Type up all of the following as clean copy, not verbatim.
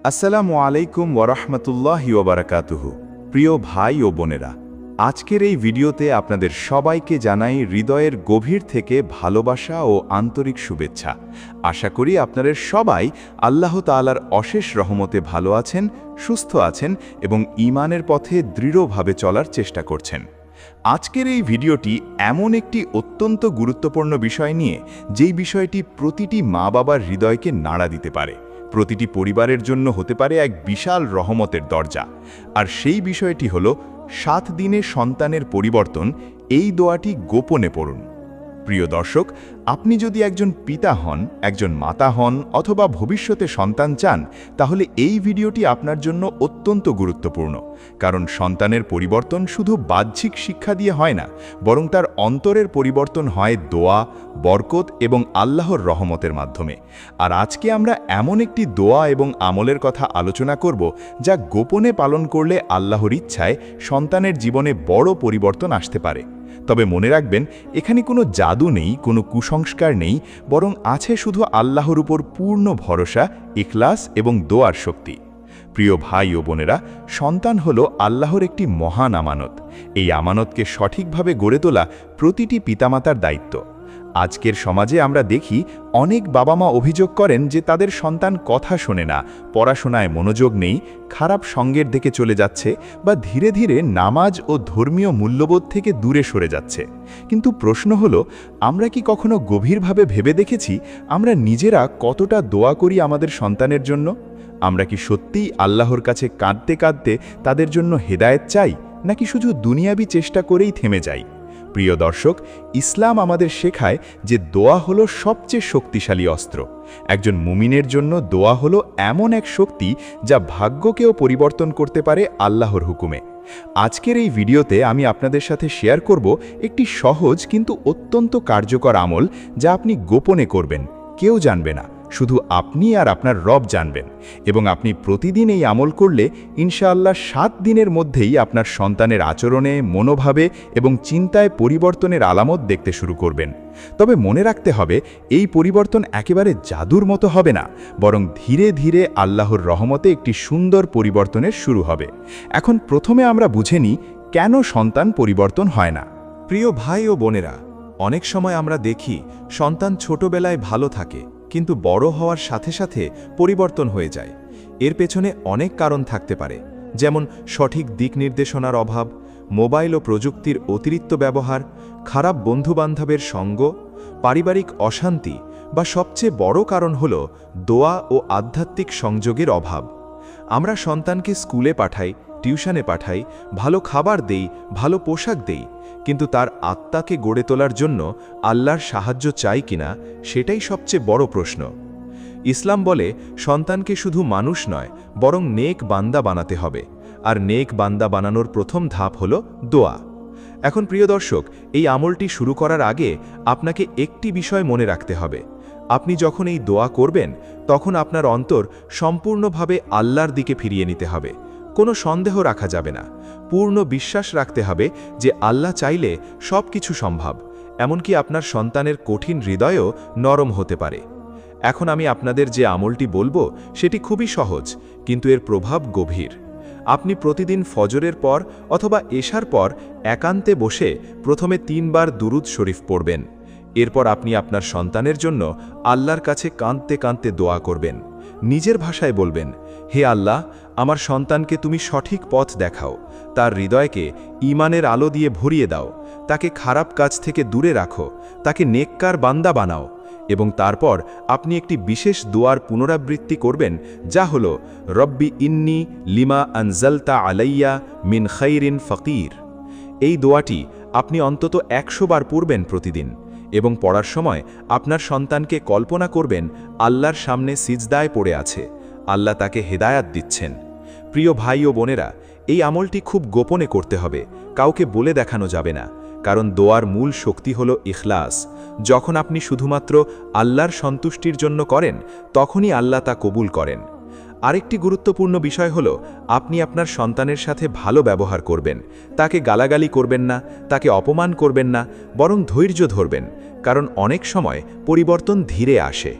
আসসালামু আলাইকুম ওয়ারাহমাতুল্লাহি ওয়াবারাকাতুহু। প্রিয় ভাই ও বোনেরা, আজকের এই ভিডিওতে আপনাদের সবাইকে জানাই হৃদয়ের গভীর থেকে ভালোবাসা ও আন্তরিক শুভেচ্ছা। আশা করি আপনারা সবাই আল্লাহ তাআলার অশেষ রহমতে ভালো আছেন, সুস্থ আছেন এবং ঈমানের পথে দৃঢ়ভাবে চলার চেষ্টা করছেন। আজকের এই ভিডিওটি এমন একটি অত্যন্ত গুরুত্বপূর্ণ বিষয় নিয়ে, যেই বিষয়টি প্রতিটি মা বাবার হৃদয়কে নাড়া দিতে পারে, প্রতিটি পরিবারের জন্য হতে পারে এক বিশাল রহমতের দরজা। আর সেই বিষয়টি হলো 7 দিনে সন্তানের পরিবর্তন। এই দোয়াটি গোপনে পড়ুন। প্রিয় দর্শক, আপনি যদি একজন পিতা হন, একজন মাতা হন অথবা ভবিষ্যতে সন্তান চান, তাহলে এই ভিডিওটি আপনার জন্য অত্যন্ত গুরুত্বপূর্ণ। কারণ সন্তানের পরিবর্তন শুধু বাহ্যিক শিক্ষা দিয়ে হয় না, বরং তার অন্তরের পরিবর্তন হয় দোয়া, বরকত এবং আল্লাহর রহমতের মাধ্যমে। আর আজকে আমরা এমন একটি দোয়া এবং আমলের কথা আলোচনা করব, যা গোপনে পালন করলে আল্লাহর ইচ্ছায় সন্তানের জীবনে বড় পরিবর্তন আসতে পারে। তবে মনে রাখবেন, এখানে কোনো জাদু নেই, কোনো কুসংস্কার নেই, বরং আছে শুধু আল্লাহর উপর পূর্ণ ভরসা, ইখলাস এবং দোয়ার শক্তি। প্রিয় ভাই ও বোনেরা, সন্তান হলো আল্লাহর একটি মহান আমানত। এই আমানতকে সঠিকভাবে গড়ে তোলা প্রতিটি পিতামাতার দায়িত্ব। আজকের সমাজে আমরা দেখি অনেক বাবা মা অভিযোগ করেন যে তাদের সন্তান কথা শোনে না, পড়াশোনায় মনোযোগ নেই, খারাপ সঙ্গের দিকে চলে যাচ্ছে বা ধীরে ধীরে নামাজ ও ধর্মীয় মূল্যবোধ থেকে দূরে সরে যাচ্ছে। কিন্তু প্রশ্ন হলো, আমরা কি কখনো গভীরভাবে ভেবে দেখেছি আমরা নিজেরা কতটা দোয়া করি আমাদের সন্তানের জন্য? আমরা কি সত্যিই আল্লাহর কাছে কাঁদতে কাঁদতে তাদের জন্য হেদায়েত চাই, নাকি শুধু দুনিয়াবি চেষ্টা করেই থেমে যাই? প্রিয় দর্শক, ইসলাম আমাদের শেখায় যে দোয়া হলো সবচেয়ে শক্তিশালী অস্ত্র। একজন মুমিনের জন্য দোয়া হলো এমন এক শক্তি যা ভাগ্যকেও পরিবর্তন করতে পারে আল্লাহর হুকুমে। আজকের এই ভিডিওতে আমি আপনাদের সাথে শেয়ার করব একটি সহজ কিন্তু অত্যন্ত কার্যকর আমল, যা আপনি গোপনে করবেন, কেউ জানবে না, শুধু আপনি আর আপনার রব জানবেন। এবং আপনি প্রতিদিন এই আমল করলে ইনশাআল্লাহ 7 দিনের মধ্যেই আপনার সন্তানের আচরণে, মনোভাবে এবং চিন্তায় পরিবর্তনের আলামত দেখতে শুরু করবেন। তবে মনে রাখতে হবে, এই পরিবর্তন একেবারে জাদুর মতো হবে না, বরং ধীরে ধীরে আল্লাহর রহমতে একটি সুন্দর পরিবর্তনের শুরু হবে। এখন প্রথমে আমরা বুঝে নিই কেন সন্তান পরিবর্তন হয় না। প্রিয় ভাই ও বোনেরা, অনেক সময় আমরা দেখি সন্তান ছোটবেলায় ভালো থাকে, কিন্তু বড় হওয়ার সাথে সাথে পরিবর্তন হয়ে যায়। এর পেছনে অনেক কারণ থাকতে পারে, যেমন সঠিক দিক নির্দেশনার অভাব, মোবাইল ও প্রযুক্তির অতিরিক্ত ব্যবহার, খারাপ বন্ধুবান্ধবের সঙ্গ, পারিবারিক অশান্তি বা সবচেয়ে বড় কারণ হল দোয়া ও আধ্যাত্মিক সংযোগের অভাব। আমরা সন্তানকে স্কুলে পাঠাই, টিউশনে পাঠাই, ভালো খাবার দেই, ভালো পোশাক দেই, কিন্তু তার আত্মাকে গড়ে তোলার জন্য আল্লাহর সাহায্য চাই কিনা, সেটাই সবচেয়ে বড় প্রশ্ন। ইসলাম বলে সন্তানকে শুধু মানুষ নয়, বরং নেক বান্দা বানাতে হবে। আর নেক বান্দা বানানোর প্রথম ধাপ হল দোয়া। এখন প্রিয় দর্শক, এই আমলটি শুরু করার আগে আপনাকে একটি বিষয় মনে রাখতে হবে। আপনি যখন এই দোয়া করবেন, তখন আপনার অন্তর সম্পূর্ণভাবে আল্লাহর দিকে ফিরিয়ে নিতে হবে। কোনো সন্দেহ রাখা যাবে না। পূর্ণ বিশ্বাস রাখতে হবে যে আল্লাহ চাইলে সব কিছু সম্ভব, এমনকি আপনার সন্তানের কঠিন হৃদয়ও নরম হতে পারে। এখন আমি আপনাদের যে আমলটি বলবো, সেটি খুবই সহজ, কিন্তু এর প্রভাব গভীর। আপনি প্রতিদিন ফজরের পর অথবা এশার পর একান্তে বসে প্রথমে 3 বার দুরুদ শরীফ পড়বেন। এরপর আপনি আপনার সন্তানের জন্য আল্লাহর কাছে কাঁদতে কাঁদতে দোয়া করবেন। নিজের ভাষায় বলবেন, হে আল্লাহ, আমার সন্তানকে তুমি সঠিক পথ দেখাও, তার হৃদয়কে ঈমানের আলো দিয়ে ভরিয়ে দাও, তাকে খারাপ কাজ থেকে দূরে রাখো, তাকে নেককার বান্দা বানাও। এবং তারপর আপনি একটি বিশেষ দোয়ার পুনরাবৃত্তি করবেন, যা হল রব্বি ইন্নি লিমা আনজালতা আলাইয়া মিন খাইরিন ফকির। এই দোয়াটি আপনি অন্তত 100 বার পড়বেন প্রতিদিন, এবং পড়ার সময় আপনার সন্তানকে কল্পনা করবেন আল্লাহর সামনে সিজদায় পড়ে আছে, আল্লাহ তাকে হেদায়াত দিচ্ছেন। প্রিয় ভাই ও বোনেরা, এই আমলটি খুব গোপনে করতে হবে, কাউকে বলে দেখানো যাবে না, কারণ দোয়ার মূল শক্তি হল ইখলাস। যখন আপনি শুধুমাত্র আল্লাহর সন্তুষ্টির জন্য করেন, তখনই আল্লাহ তা কবুল করেন। আরেকটি গুরুত্বপূর্ণ বিষয় হল, আপনি আপনার সন্তানের সাথে ভালো ব্যবহার করবেন। তাকে গালাগালি করবেন না, তাকে অপমান করবেন না, বরং ধৈর্য ধরবেন, কারণ অনেক সময় পরিবর্তন ধীরে আসে।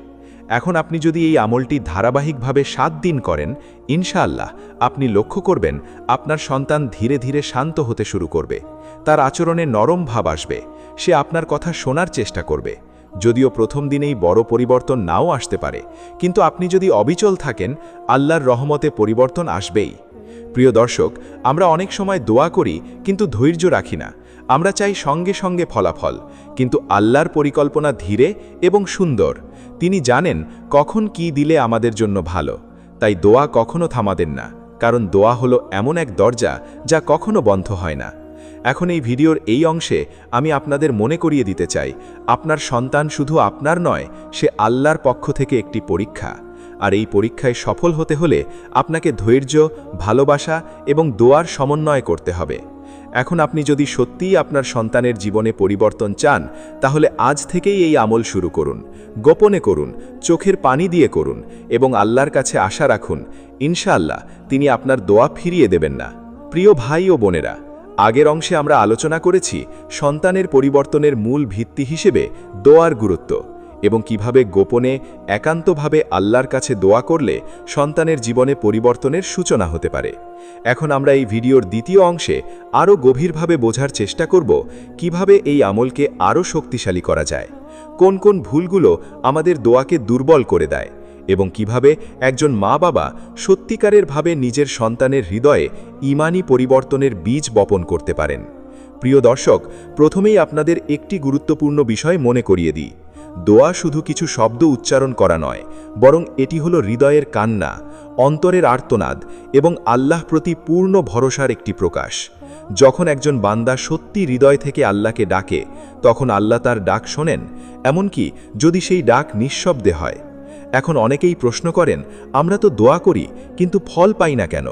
এখন আপনি যদি এই আমলটি ধারাবাহিকভাবে 7 দিন করেন, ইনশাআল্লাহ আপনি লক্ষ্য করবেন আপনার সন্তান ধীরে ধীরে শান্ত হতে শুরু করবে। তার আচরণে নরম ভাব আসবে, সে আপনার কথা শোনার চেষ্টা করবে। যদিও প্রথম দিনেই বড় পরিবর্তন নাও আসতে পারে, কিন্তু আপনি যদি অবিচল থাকেন, আল্লাহর রহমতে পরিবর্তন আসবেই। প্রিয় দর্শক, আমরা অনেক সময় দোয়া করি কিন্তু ধৈর্য রাখি না। আমরা চাই সঙ্গে সঙ্গে ফলাফল, কিন্তু আল্লাহর পরিকল্পনা ধীরে এবং সুন্দর। তিনি জানেন কখন কি দিলে আমাদের জন্য ভালো। তাই দোয়া কখনো থামাবেন না, কারণ দোয়া হলো এমন এক দরজা যা কখনো বন্ধ হয় না। এখন এই ভিডিওর এই অংশে আমি আপনাদের মনে করিয়ে দিতে চাই, আপনার সন্তান শুধু আপনার নয়, সে আল্লাহর পক্ষ থেকে একটি পরীক্ষা। আর এই পরীক্ষায় সফল হতে হলে আপনাকে ধৈর্য, ভালোবাসা এবং দোয়ার সমন্বয় করতে হবে। এখন আপনি যদি সত্যিই আপনার সন্তানের জীবনে পরিবর্তন চান, তাহলে আজ থেকেই এই আমল শুরু করুন। গোপনে করুন, চোখের পানি দিয়ে করুন এবং আল্লাহর কাছে আশা রাখুন, ইনশাআল্লাহ তিনি আপনার দোয়া ফিরিয়ে দেবেন না। প্রিয় ভাই ও বোনেরা, আগের অংশে আমরা আলোচনা করেছি সন্তানের পরিবর্তনের মূল ভিত্তি হিসেবে দোয়ার গুরুত্ব এবং কিভাবে গোপনে একান্তভাবে আল্লাহর কাছে দোয়া করলে সন্তানের জীবনে পরিবর্তনের সূচনা হতে পারে। এখন আমরা এই ভিডিওর দ্বিতীয় অংশে আরও গভীরভাবে বোঝার চেষ্টা করব কিভাবে এই আমলকে আরও শক্তিশালী করা যায়, কোন কোন ভুলগুলো আমাদের দোয়াকে দুর্বল করে দেয় এবং কিভাবে একজন মা-বাবা সত্যিকারের ভাবে নিজের সন্তানের হৃদয়ে ঈমানি পরিবর্তনের বীজ বপন করতে পারেন। প্রিয় দর্শক, প্রথমেই আপনাদের একটি গুরুত্বপূর্ণ বিষয় মনে করিয়ে দিই। দোয়া শুধু কিছু শব্দ উচ্চারণ করা নয়, বরং এটি হলো হৃদয়ের কান্না, অন্তরের আর্তনাদ এবং আল্লাহ প্রতি পূর্ণ ভরসার একটি প্রকাশ। যখন একজন বান্দা সত্যি হৃদয় থেকে আল্লাহকে ডাকে, তখন আল্লাহ তার ডাক শোনেন, এমনকি যদি সেই ডাক নিঃশব্দে হয়। এখন অনেকেই প্রশ্ন করেন, আমরা তো দোয়া করি কিন্তু ফল পাই না কেন?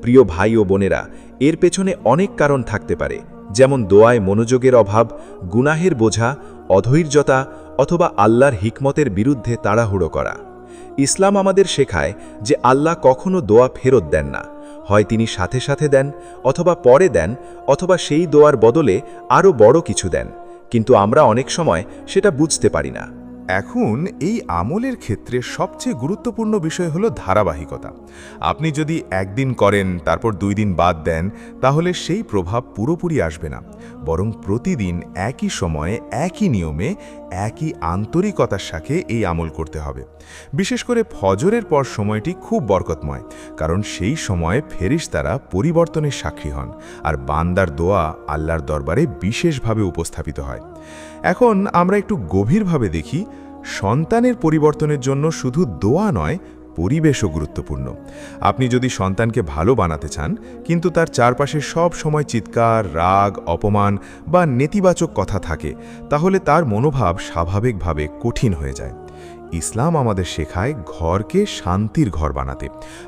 প্রিয় ভাই ও বোনেরা, এর পেছনে অনেক কারণ থাকতে পারে, যেমন দোয়ায় মনোযোগের অভাব, গুনাহের বোঝা, অধৈর্যতা অথবা আল্লাহর হিকমতের বিরুদ্ধে তাড়াহুড়ো করা। ইসলাম আমাদের শেখায় যে আল্লাহ কখনো দোয়া ফেরত দেন না, হয় তিনি সাথে সাথে দেন, অথবা পরে দেন, অথবা সেই দোয়ার বদলে আরও বড় কিছু দেন, কিন্তু আমরা অনেক সময় সেটা বুঝতে পারি না। এখন এই আমলের ক্ষেত্রে সবচেয়ে গুরুত্বপূর্ণ বিষয় হলো ধারাবাহিকতা। আপনি যদি একদিন করেন তারপর 2 দিন বাদ দেন, তাহলে সেই প্রভাব পুরোপুরি আসবে না, বরং প্রতিদিন একই সময়ে একই নিয়মে একই আন্তরিকতার সাথে এই আমল করতে হবে। বিশেষ করে ফজরের পর সময়টি খুব বরকতময়, কারণ সেই সময়ে ফেরেশতারা পরিবর্তনের সাক্ষী হন আর বান্দার দোয়া আল্লাহর দরবারে বিশেষভাবে উপস্থাপিত হয়। এখন আমরা একটু গভীরভাবে দেখি, সন্তানের পরিবর্তনের জন্য শুধু দোয়া নয়, পরিবেশও গুরুত্বপূর্ণ। আপনি যদি সন্তানকে ভালো বানাতে চান, কিন্তু তার চারপাশে সব সময় চিৎকার, রাগ, অপমান বা নেতিবাচক কথা থাকে, তাহলে তার মনোভাব স্বাভাবিকভাবে কঠিন হয়ে যায়। ইসলাম আমাদের শেখায় ঘরকে শান্তির ঘর বানাতে,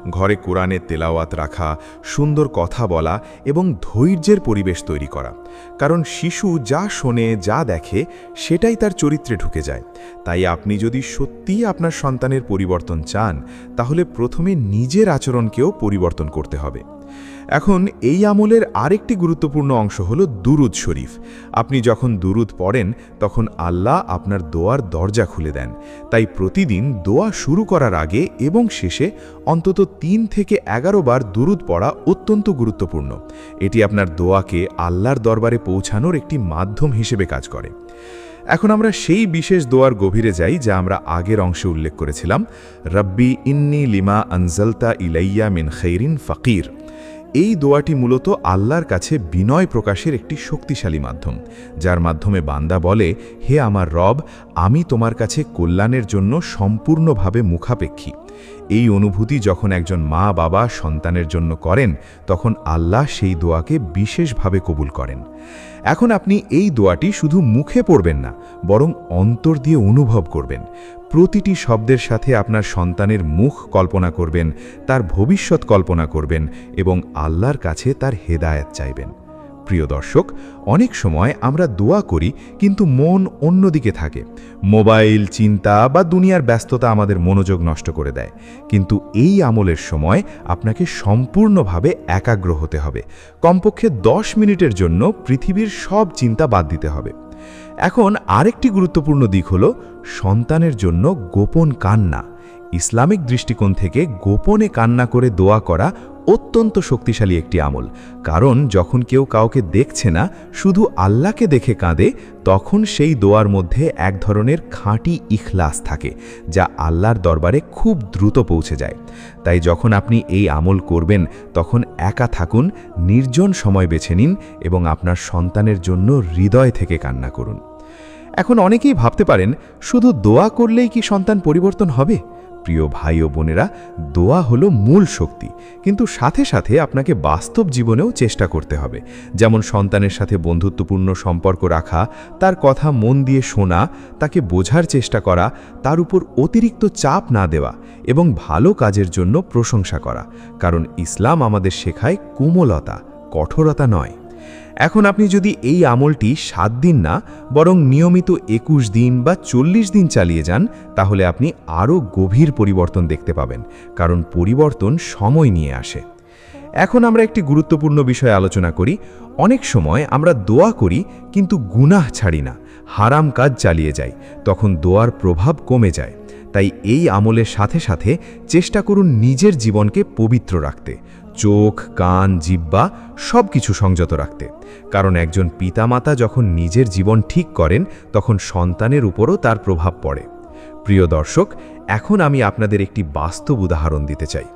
ঘরে কোরআনের তেলাওয়াত রাখা, সুন্দর কথা বলা এবং ধৈর্যের পরিবেশ তৈরি করা। কারণ শিশু যা শোনে, যা দেখে, সেটাই তার চরিত্রে ঢুকে যায়। তাই আপনি যদি সত্যিই আপনার সন্তানের পরিবর্তন চান, তাহলে প্রথমে নিজের আচরণকেও পরিবর্তন করতে হবে। এখন এই আমলের আরেকটি গুরুত্বপূর্ণ অংশ হলো দুরুদ শরীফ। আপনি যখন দুরুদ পড়েন, তখন আল্লাহ আপনার দোয়ার দরজা খুলে দেন। তাই প্রতিদিন দোয়া শুরু করার আগে এবং শেষে অন্তত 3 থেকে 11 বার দুরুদ পড়া অত্যন্ত গুরুত্বপূর্ণ। এটি আপনার দোয়াকে আল্লাহর দরবারে পৌঁছানোর একটি মাধ্যম হিসেবে কাজ করে। এখন আমরা সেই বিশেষ দোয়ার গভীরে যাই যা আমরা আগের অংশে উল্লেখ করেছিলাম, রব্বি ইন্নি লিমা আনজালতা ইলাইয়া মিন খাইরিন ফাকির। এই দোয়াটি মূলত আল্লাহর কাছে বিনয় প্রকাশের একটি শক্তিশালী মাধ্যম, যার মাধ্যমে বান্দা বলে, হে আমার রব, আমি তোমার কাছে কল্যাণের জন্য সম্পূর্ণভাবে মুখাপেক্ষী। এই অনুভূতি যখন একজন মা বাবা সন্তানের জন্য করেন, তখন আল্লাহ সেই দোয়াকে বিশেষভাবে কবুল করেন। এখন আপনি এই দোয়াটি শুধু মুখে পড়বেন না, বরং অন্তর দিয়ে অনুভব করবেন। প্রতিটি শব্দের সাথে আপনার সন্তানের মুখ কল্পনা করবেন, তার ভবিষ্যৎ কল্পনা করবেন এবং আল্লাহর কাছে তার হেদায়েত চাইবেন। প্রিয় দর্শক, অনেক সময় আমরা দোয়া করি কিন্তু মন অন্যদিকে থাকে। মোবাইল, চিন্তা বা দুনিয়ার ব্যস্ততা আমাদের মনোযোগ নষ্ট করে দেয়। কিন্তু এই আমলের সময় আপনাকে সম্পূর্ণভাবে একাগ্র হতে হবে। কমপক্ষে 10 মিনিটের জন্য পৃথিবীর সব চিন্তা বাদ দিতে হবে। এখন আরেকটি গুরুত্বপূর্ণ দিক হলো সন্তানের জন্য গোপন কান্না। ইসলামিক দৃষ্টিকোণ থেকে গোপনে কান্না করে দোয়া করা অত্যন্ত শক্তিশালী একটি আমল, কারণ যখন কেউ কাউকে দেখছে না, শুধু আল্লাহকে দেখে কাঁদে, তখন সেই দোয়ার মধ্যে এক ধরনের খাঁটি ইখলাস থাকে, যা আল্লাহর দরবারে খুব দ্রুত পৌঁছে যায়। তাই যখন আপনি এই আমল করবেন, তখন একা থাকুন, নির্জন সময় বেছে নিন এবং আপনার সন্তানের জন্য হৃদয় থেকে কান্না করুন। এখন অনেকেই ভাবতে পারেন, শুধু দোয়া করলেই কি সন্তান পরিবর্তন হবে? প্রিয় ভাই ও বোনেরা, দোয়া হলো মূল শক্তি, কিন্তু সাথে সাথে আপনাকে বাস্তব জীবনেও চেষ্টা করতে হবে। যেমন সন্তানের সাথে বন্ধুত্বপূর্ণ সম্পর্ক রাখা, তার কথা মন দিয়ে শোনা, তাকে বোঝার চেষ্টা করা, তার উপর অতিরিক্ত চাপ না দেওয়া এবং ভালো কাজের জন্য প্রশংসা করা, কারণ ইসলাম আমাদের শেখায় কোমলতা, কঠোরতা নয়। এখন আপনি যদি এই আমলটি 7 দিন না, বরং নিয়মিত 21 দিন বা 40 দিন চালিয়ে যান, তাহলে আপনি আরও গভীর পরিবর্তন দেখতে পাবেন, কারণ পরিবর্তন সময় নিয়ে আসে। এখন আমরা একটি গুরুত্বপূর্ণ বিষয় আলোচনা করি। অনেক সময় আমরা দোয়া করি কিন্তু গুনাহ ছাড়ি না, হারাম কাজ চালিয়ে যাই, তখন দোয়ার প্রভাব কমে যায়। তাই এই আমলের সাথে সাথে চেষ্টা করুন নিজের জীবনকে পবিত্র রাখতে, চোখ, কান, জিহ্বা সব কিছু সংযত রাখতে, কারণ একজন পিতামাতা যখন নিজের জীবন ঠিক করেন, তখন সন্তানের উপরও তার প্রভাব পড়ে। প্রিয় দর্শক, এখন আমি আপনাদের একটি বাস্তব উদাহরণ দিতে চাই।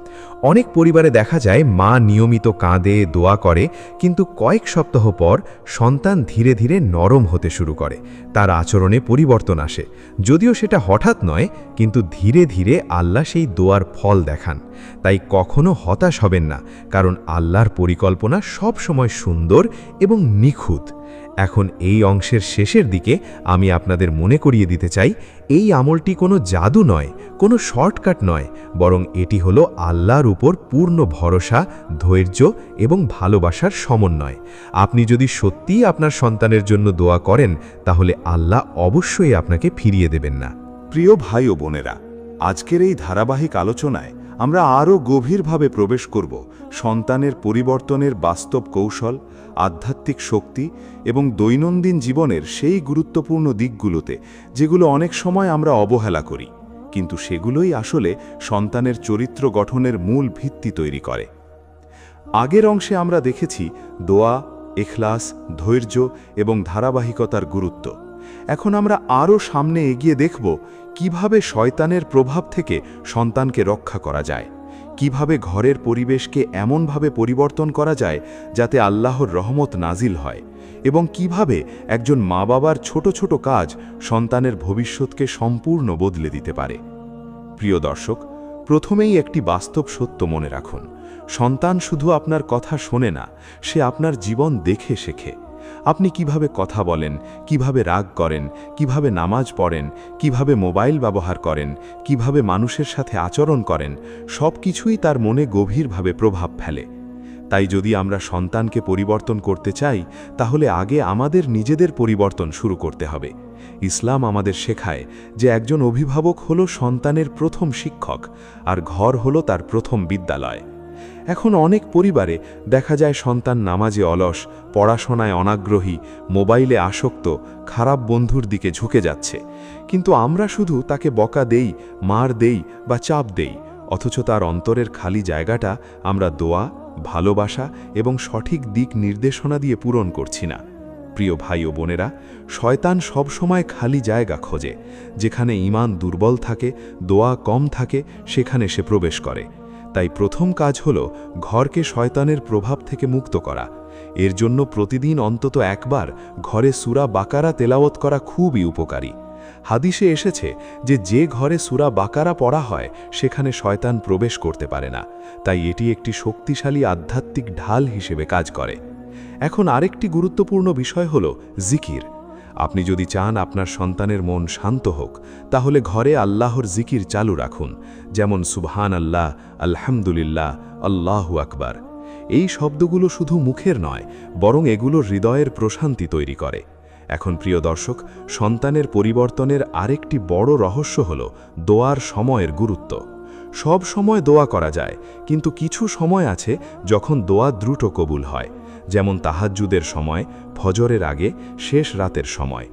অনেক পরিবারে দেখা যায় মা নিয়মিত কাঁদে, দোয়া করে, কিন্তু কয়েক সপ্তাহ পর সন্তান ধীরে ধীরে নরম হতে শুরু করে, তার আচরণে পরিবর্তন আসে। যদিও সেটা হঠাৎ নয়, কিন্তু ধীরে ধীরে আল্লাহ সেই দোয়ার ফল দেখান। তাই কখনো হতাশ হবেন না, কারণ আল্লাহর পরিকল্পনা সব সময় সুন্দর এবং নিখুঁত। এখন এই অংশের শেষের দিকে আমি আপনাদের মনে করিয়ে দিতে চাই, এই আমলটি কোনো জাদু নয়, কোনো শর্টকাট নয়, বরং এটি হলো আল্লাহর উপর পূর্ণ ভরসা, ধৈর্য এবং ভালোবাসার সমন্বয়। আপনি যদি সত্যিই আপনার সন্তানের জন্য দোয়া করেন, তাহলে আল্লাহ অবশ্যই আপনাকে ফিরিয়ে দেবেন না। প্রিয় ভাই ও বোনেরা, আজকের এই ধারাবাহিক আলোচনায় আমরা আরও গভীরভাবে প্রবেশ করব সন্তানের পরিবর্তনের বাস্তব কৌশল, আধ্যাত্মিক শক্তি এবং দৈনন্দিন জীবনের সেই গুরুত্বপূর্ণ দিকগুলোতে, যেগুলো অনেক সময় আমরা অবহেলা করি, কিন্তু সেগুলোই আসলে সন্তানের চরিত্র গঠনের মূল ভিত্তি তৈরি করে। আগের অংশে আমরা দেখেছি দোয়া, ইখলাস, ধৈর্য এবং ধারাবাহিকতার গুরুত্ব। এখন আমরা আরও সামনে এগিয়ে দেখব কিভাবে শয়তানের প্রভাব থেকে সন্তানকে রক্ষা করা যায়, কিভাবে ঘরের পরিবেশকে এমনভাবে পরিবর্তন করা যায় যাতে আল্লাহর রহমত নাজিল হয়, এবং কিভাবে একজন মা বাবার ছোট ছোট কাজ সন্তানের ভবিষ্যৎকে সম্পূর্ণ বদলে দিতে পারে। প্রিয় দর্শক, প্রথমেই একটি বাস্তব সত্য মনে রাখুন, সন্তান শুধু আপনার কথা শোনে না, সে আপনার জীবন দেখে শেখে। আপনি কিভাবে কথা বলেন, কিভাবে রাগ করেন, কিভাবে নামাজ পড়েন, কিভাবে মোবাইল ব্যবহার করেন, কিভাবে মানুষের সাথে আচরণ করেন, সব কিছুই তার মনে গভীরভাবে প্রভাব ফেলে। তাই যদি আমরা সন্তানকে পরিবর্তন করতে চাই, তাহলে আগে আমাদের নিজেদের পরিবর্তন শুরু করতে হবে। ইসলাম আমাদের শেখায় যে একজন অভিভাবক হলো সন্তানের প্রথম শিক্ষক, আর ঘর হলো তার প্রথম বিদ্যালয়। এখন অনেক পরিবারে দেখা যায় সন্তান নামাজে অলস, পড়াশোনায় অনাগ্রহী, মোবাইলে আসক্ত, খারাপ বন্ধুর দিকে ঝুঁকে যাচ্ছে, কিন্তু আমরা শুধু তাকে বকা দেই, মার দেই বা চাপ দেই, অথচ তার অন্তরের খালি জায়গাটা আমরা দোয়া, ভালোবাসা এবং সঠিক দিক নির্দেশনা দিয়ে পূরণ করছি না। প্রিয় ভাই ও বোনেরা, শয়তান সবসময় খালি জায়গা খোঁজে। যেখানে ঈমান দুর্বল থাকে, দোয়া কম থাকে, সেখানে সে প্রবেশ করে। তাই প্রথম কাজ হলো ঘরকে শয়তানের প্রভাব থেকে মুক্ত করা। এর জন্য প্রতিদিন অন্তত একবার ঘরে সূরা বাকারা তেলাওয়াত করা খুবই উপকারী। হাদিসে এসেছে যে ঘরে সূরা বাকারা পড়া হয়, সেখানে শয়তান প্রবেশ করতে পারে না। তাই এটি একটি শক্তিশালী আধ্যাত্মিক ঢাল হিসেবে কাজ করে। এখন আরেকটি গুরুত্বপূর্ণ বিষয় হলো জিকির। আপনি যদি চান আপনার সন্তানের মন শান্ত হোক, তাহলে ঘরে আল্লাহর জিকির চালু রাখুন, যেমন সুবহান আল্লাহ, আলহামদুলিল্লাহ, আল্লাহু আকবার। এই শব্দগুলো শুধু মুখের নয়, বরং এগুলো হৃদয়ের প্রশান্তি তৈরি করে। এখন প্রিয় দর্শক, সন্তানের পরিবর্তনের আরেকটি বড় রহস্য হল দোয়ার সময়ের গুরুত্ব। সব সময় দোয়া করা যায়, কিন্তু কিছু সময় আছে যখন দোয়া দ্রুত কবুল হয়, যেমন তাহাজ্জুদের সময়, ফজরের আগে, শেষ রাতের সময়।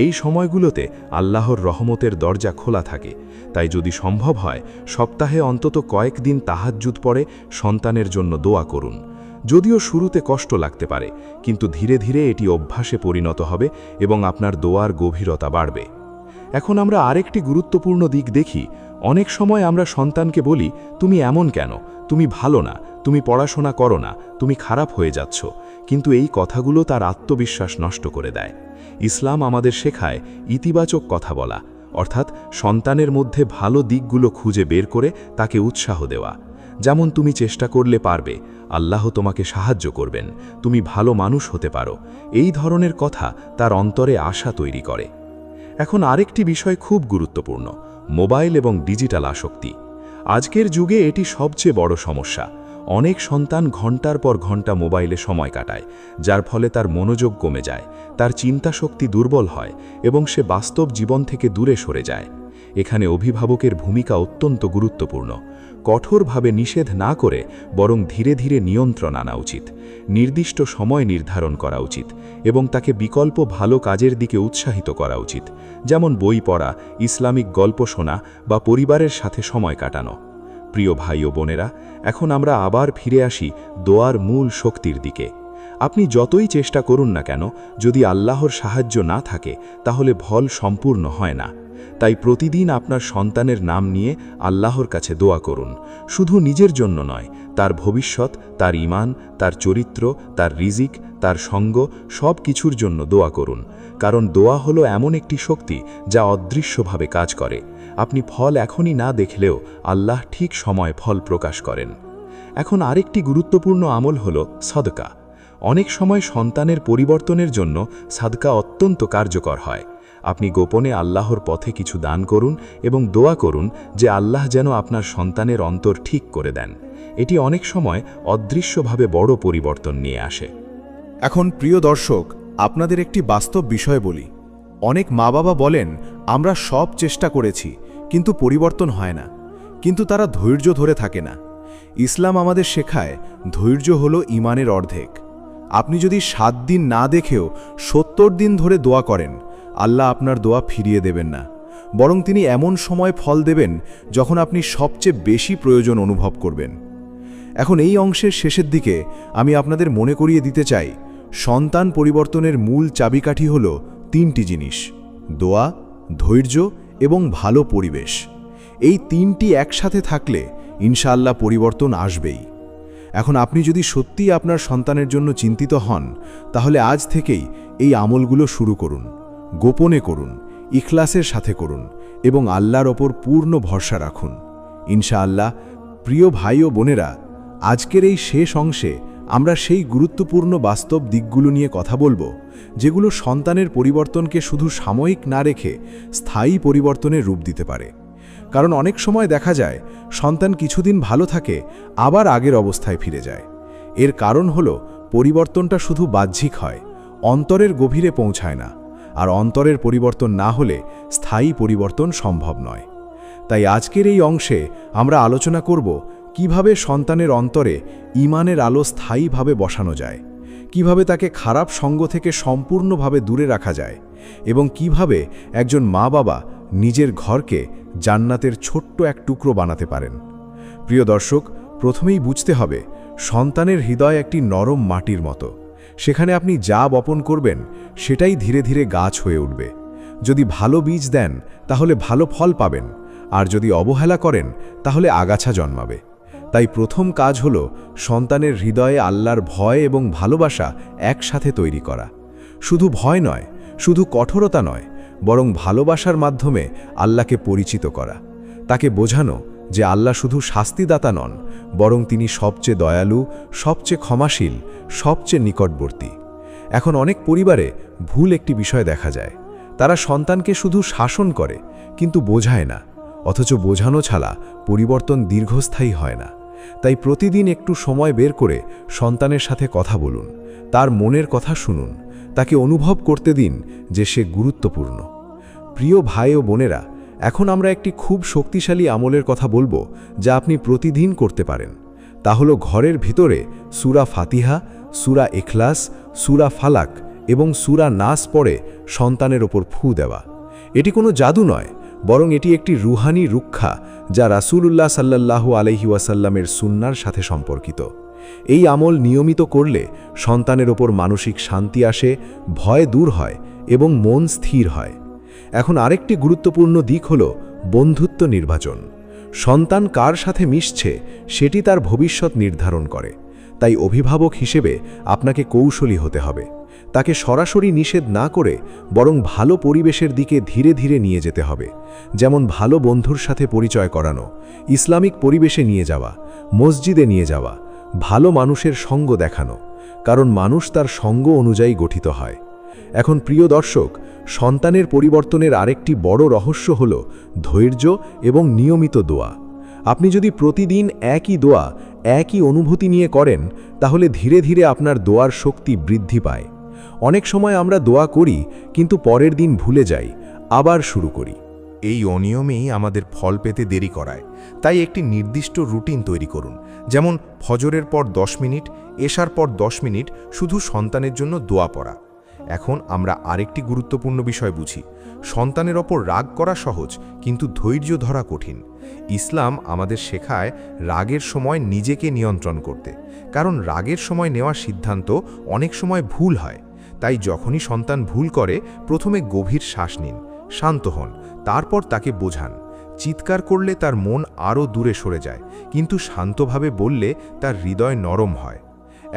এই সময়গুলোতে আল্লাহর রহমতের দরজা খোলা থাকে। তাই যদি সম্ভব হয় সপ্তাহে অন্তত কয়েকদিন তাহাজ্জুদ পড়ে সন্তানের জন্য দোয়া করুন। যদিও শুরুতে কষ্ট লাগতে পারে, কিন্তু ধীরে ধীরে এটি অভ্যাসে পরিণত হবে এবং আপনার দোয়ার গভীরতা বাড়বে। এখন আমরা আরেকটি গুরুত্বপূর্ণ দিক দেখি। অনেক সময় আমরা সন্তানকে বলি, তুমি এমন কেন, তুমি ভালো না, তুমি পড়াশোনা করো না, তুমি খারাপ হয়ে যাচ্ছ। কিন্তু এই কথাগুলো তার আত্মবিশ্বাস নষ্ট করে দেয়। ইসলাম আমাদের শেখায় ইতিবাচক কথা বলা, অর্থাৎ সন্তানের মধ্যে ভালো দিকগুলো খুঁজে বের করে তাকে উৎসাহ দেওয়া। যেমন, তুমি চেষ্টা করলে পারবে, আল্লাহ তোমাকে সাহায্য করবেন, তুমি ভালো মানুষ হতে পারো। এই ধরনের কথা তার অন্তরে আশা তৈরি করে। এখন আরেকটি বিষয় খুব গুরুত্বপূর্ণ, মোবাইল এবং ডিজিটাল আসক্তি। আজকের যুগে এটি সবচেয়ে বড় সমস্যা। অনেক সন্তান ঘন্টার পর ঘন্টা মোবাইলে সময় কাটায়, যার ফলে তার মনোযোগ কমে যায়, তার চিন্তা শক্তি দুর্বল হয় এবং সে বাস্তব জীবন থেকে দূরে সরে যায়। এখানে অভিভাবকের ভূমিকা অত্যন্ত গুরুত্বপূর্ণ। কঠোরভাবে নিষেধ না করে বরং ধীরে ধীরে নিয়ন্ত্রণ আনা উচিত। নির্দিষ্ট সময় নির্ধারণ করা উচিত এবং তাকে বিকল্প ভালো কাজের দিকে উৎসাহিত করা উচিত, যেমন বই পড়া, ইসলামিক গল্প শোনা বা পরিবারের সাথে সময় কাটানো। প্রিয় ভাই ও বোনেরা, এখন আমরা আবার ফিরে আসি দোয়ার মূল শক্তির দিকে। আপনি যতই চেষ্টা করুন না কেন, যদি আল্লাহর সাহায্য না থাকে তাহলে ফল সম্পূর্ণ হয় না। তাই প্রতিদিন আপনার সন্তানের নাম নিয়ে আল্লাহর কাছে দোয়া করুন। শুধু নিজের জন্য নয়, তার ভবিষ্যৎ, তার ঈমান, তার চরিত্র, তার রিজিক, তার সঙ্গ, সব কিছুর জন্য দোয়া করুন। কারণ দোয়া হলো এমন একটি শক্তি যা অদৃশ্যভাবে কাজ করে। আপনি ফল এখনই না দেখলেও আল্লাহ ঠিক সময় ফল প্রকাশ করেন। এখন আরেকটি গুরুত্বপূর্ণ আমল হলো সদকা। অনেক সময় সন্তানের পরিবর্তনের জন্য সাদকা অত্যন্ত কার্যকর হয়। আপনি গোপনে আল্লাহর পথে কিছু দান করুন এবং দোয়া করুন যে আল্লাহ যেন আপনার সন্তানের অন্তর ঠিক করে দেন। এটি অনেক সময় অদৃশ্যভাবে বড় পরিবর্তন নিয়ে আসে। এখন প্রিয় দর্শক, আপনাদের একটি বাস্তব বিষয় বলি। অনেক মা বাবা বলেন, আমরা সব চেষ্টা করেছি কিন্তু পরিবর্তন হয় না, কিন্তু তারা ধৈর্য ধরে থাকে না। ইসলাম আমাদের শেখায় ধৈর্য হলো ঈমানের অর্ধেক। আপনি যদি 7 দিন না দেখেও 70 দিন ধরে দোয়া করেন, আল্লাহ আপনার দোয়া ফিরিয়ে দেবেন না, বরং তিনি এমন সময় ফল দেবেন যখন আপনি সবচেয়ে বেশি প্রয়োজন অনুভব করবেন। এখন এই অংশের শেষের দিকে আমি আপনাদের মনে করিয়ে দিতে চাই, সন্তান পরিবর্তনের মূল চাবিকাঠি হল 3টি জিনিস: দোয়া, ধৈর্য এবং ভালো পরিবেশ। এই 3টি একসাথে থাকলে ইনশাআল্লাহ পরিবর্তন আসবেই। এখন আপনি যদি সত্যিই আপনার সন্তানের জন্য চিন্তিত হন, তাহলে আজ থেকেই এই আমলগুলো শুরু করুন। গোপনে করুন, ইখলাসের সাথে করুন এবং আল্লাহর ওপর পূর্ণ ভরসা রাখুন। ইনশাআল্লাহ। প্রিয় ভাই ও বোনেরা, আজকের এই শেষ অংশে আমরা সেই গুরুত্বপূর্ণ বাস্তব দিকগুলো নিয়ে কথা বলবো, যেগুলো সন্তানের পরিবর্তনকে শুধু সাময়িক না রেখে স্থায়ী পরিবর্তনের রূপ দিতে পারে। কারণ অনেক সময় দেখা যায় সন্তান কিছুদিন ভালো থাকে, আবার আগের অবস্থায় ফিরে যায়। এর কারণ হলো পরিবর্তনটা শুধু বাহ্যিক হয়, অন্তরের গভীরে পৌঁছায় না। আর অন্তরের পরিবর্তন না হলে স্থায়ী পরিবর্তন সম্ভব নয়। তাই আজকের এই অংশে আমরা আলোচনা করব কিভাবে সন্তানের অন্তরে ঈমানের আলো স্থায়ীভাবে বসানো যায়, কিভাবে তাকে খারাপ সঙ্গ থেকে সম্পূর্ণভাবে দূরে রাখা যায় এবং কিভাবে একজন মা বাবা নিজের ঘরকে জান্নাতের ছোট্ট এক টুকরো বানাতে পারেন। প্রিয় দর্শক, প্রথমেই বুঝতে হবে সন্তানের হৃদয় একটি নরম মাটির মতো। সেখানে আপনি যা বপন করবেন সেটাই ধীরে ধীরে গাছ হয়ে উঠবে। যদি ভালো বীজ দেন তাহলে ভালো ফল পাবেন, আর যদি অবহেলা করেন তাহলে আগাছা জন্মাবে। তাই প্রথম কাজ হল সন্তানের হৃদয়ে আল্লাহর ভয় এবং ভালোবাসা একসাথে তৈরি করা। শুধু ভয় নয়, শুধু কঠোরতা নয়, বরং ভালোবাসার মাধ্যমে আল্লাহকে পরিচিত করা। তাকে বোঝানো যে আল্লাহ শুধু শাস্তিদাতা নন, বরং তিনি সবচেয়ে দয়ালু, সবচেয়ে ক্ষমাশীল, সবচেয়ে নিকটবর্তী। এখন অনেক পরিবারে ভুল একটি বিষয় দেখা যায়, তারা সন্তানকে শুধু শাসন করে কিন্তু বোঝায় না, অথচ বোঝানো ছাড়া পরিবর্তন দীর্ঘস্থায়ী হয় না। তাই প্রতিদিন একটু সময় বের করে সন্তানের সাথে কথা বলুন, তার মনের কথা শুনুন, তাকে অনুভব করতে দিন যে সে গুরুত্বপূর্ণ। প্রিয় ভাই ও বোনেরা, এখন আমরা একটি খুব শক্তিশালী আমলের কথা বলবো যা আপনি প্রতিদিন করতে পারেন। তা হলো ঘরের ভিতরে সূরা ফাতিহা, সূরা ইখলাস, সূরা ফালাক এবং সূরা নাস পড়ে সন্তানের ওপর ফু দেওয়া। এটি কোনো জাদু নয়, বরং এটি একটি রুহানি রক্ষা যা রাসূলুল্লাহ সাল্লাল্লাহু আলাইহি ওয়াসাল্লামের সুন্নাহর সাথে সম্পর্কিত। এই আমল নিয়মিত করলে সন্তানের ওপর মানসিক শান্তি আসে, ভয় দূর হয় এবং মন স্থির হয়। এখন আরেকটি গুরুত্বপূর্ণ দিক হল বন্ধুত্ব নির্বাচন। সন্তান কার সাথে মিশছে সেটি তার ভবিষ্যৎ নির্ধারণ করে। তাই অভিভাবক হিসেবে আপনাকে কৌশলী হতে হবে। তাকে সরাসরি নিষেধ না করে বরং ভালো পরিবেশের দিকে ধীরে ধীরে নিয়ে যেতে হবে। যেমন ভালো বন্ধুর সাথে পরিচয় করানো, ইসলামিক পরিবেশে নিয়ে যাওয়া, মসজিদে নিয়ে যাওয়া, ভালো মানুষের সঙ্গ দেখানো, কারণ মানুষ তার সঙ্গ অনুযায়ী গঠিত হয়। এখন প্রিয় দর্শক, সন্তানের পরিবর্তনের আরেকটি বড় রহস্য হল ধৈর্য এবং নিয়মিত দোয়া। আপনি যদি প্রতিদিন একই দোয়া, একই অনুভূতি নিয়ে করেন, তাহলে ধীরে ধীরে আপনার দোয়ার শক্তি বৃদ্ধি পায়। অনেক সময় আমরা দোয়া করি কিন্তু পরের দিন ভুলে যাই, আবার শুরু করি। এই অনিয়মেই আমাদের ফল পেতে দেরি করায়। তাই একটি নির্দিষ্ট রুটিন তৈরি করুন, যেমন ফজরের পর 10 মিনিট, এশার পর 10 মিনিট শুধু সন্তানের জন্য দোয়া পড়া। এখন আমরা আরেকটি গুরুত্বপূর্ণ বিষয় বুঝি। সন্তানের ওপর রাগ করা সহজ, কিন্তু ধৈর্য ধরা কঠিন। ইসলাম আমাদের শেখায় রাগের সময় নিজেকে নিয়ন্ত্রণ করতে, কারণ রাগের সময় নেওয়া সিদ্ধান্ত অনেক সময় ভুল হয়। তাই যখনই সন্তান ভুল করে, প্রথমে গভীর শ্বাস নিন, শান্ত হন, তারপর তাকে বোঝান। চিৎকার করলে তার মন আরও দূরে সরে যায়, কিন্তু শান্তভাবে বললে তার হৃদয় নরম হয়।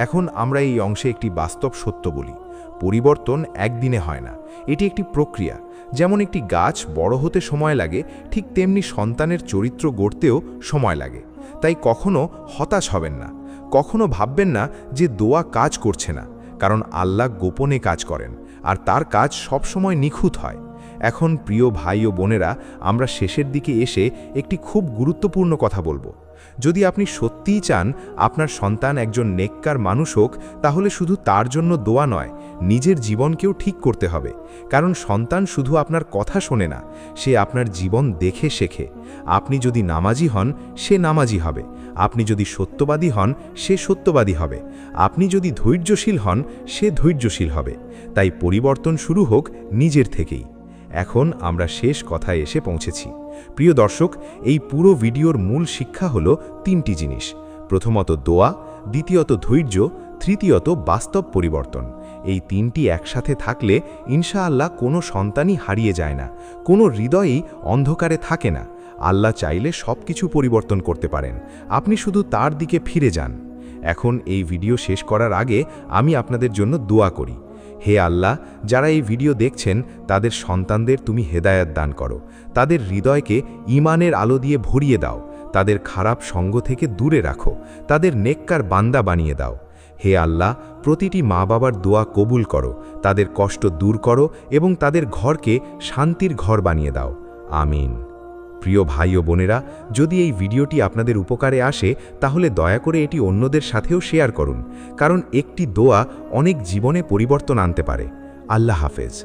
এখন আমরা এই অংশে একটি বাস্তব সত্য বলি। পরিবর্তন একদিনে হয় না, এটি একটি প্রক্রিয়া। যেমন একটি গাছ বড় হতে সময় লাগে, ঠিক তেমনি সন্তানের চরিত্র গড়তেও সময় লাগে। তাই কখনো হতাশ হবেন না, কখনো ভাববেন না যে দোয়া কাজ করছে না, কারণ আল্লাহ গোপনে কাজ করেন, আর তার কাজ সবসময় নিখুঁত হয়। এখন প্রিয় ভাই ও বোনেরা, আমরা শেষের দিকে এসে একটি খুব গুরুত্বপূর্ণ কথা বলবো। যদি আপনি সত্যিই চান আপনার সন্তান একজন নেককার মানুষ হোক, তাহলে শুধু তার জন্য দোয়া নয়, নিজের জীবনকেও ঠিক করতে হবে। কারণ সন্তান শুধু আপনার কথা শোনে না, সে আপনার জীবন দেখে শেখে। আপনি যদি নামাজি হন, সে নামাজি হবে। আপনি যদি সত্যবাদী হন, সে সত্যবাদী হবে। আপনি যদি ধৈর্যশীল হন, সে ধৈর্যশীল হবে। তাই পরিবর্তন শুরু হোক নিজের থেকেই। এখন আমরা শেষ কথায় এসে পৌঁছেছি। প্রিয় দর্শক, এই পুরো ভিডিওর মূল শিক্ষা হলো 3টি জিনিস। প্রথমত দোয়া, দ্বিতীয়ত ধৈর্য, তৃতীয়ত বাস্তব পরিবর্তন। এই 3টি একসাথে থাকলে ইনশাআল্লাহ কোনো সন্তানই হারিয়ে যায় না, কোনো হৃদয়ই অন্ধকারে থাকে না। আল্লাহ চাইলে সব কিছু পরিবর্তন করতে পারেন, আপনি শুধু তার দিকে ফিরে যান। এখন এই ভিডিও শেষ করার আগে আমি আপনাদের জন্য দোয়া করি। হে আল্লাহ, যারা এই ভিডিও দেখছেন তাদের সন্তানদের তুমি হেদায়েত দান করো, তাদের হৃদয়কে ঈমানের আলো দিয়ে ভরিয়ে দাও, তাদের খারাপ সঙ্গ থেকে দূরে রাখো, তাদের নেককার বান্দা বানিয়ে দাও। হে আল্লাহ, প্রতিটি মা বাবার দোয়া কবুল করো, তাদের কষ্ট দূর করো এবং তাদের ঘরকে শান্তির ঘর বানিয়ে দাও। আমিন। প্রিয় ভাই ও বোনেরা, যদি এই ভিডিওটি আপনাদের উপকারে আসে, তাহলে দয়া করে এটি অন্যদের সাথেও শেয়ার করুন, কারণ একটি দোয়া অনেক জীবনে পরিবর্তন আনতে পারে। আল্লাহ হাফেজ।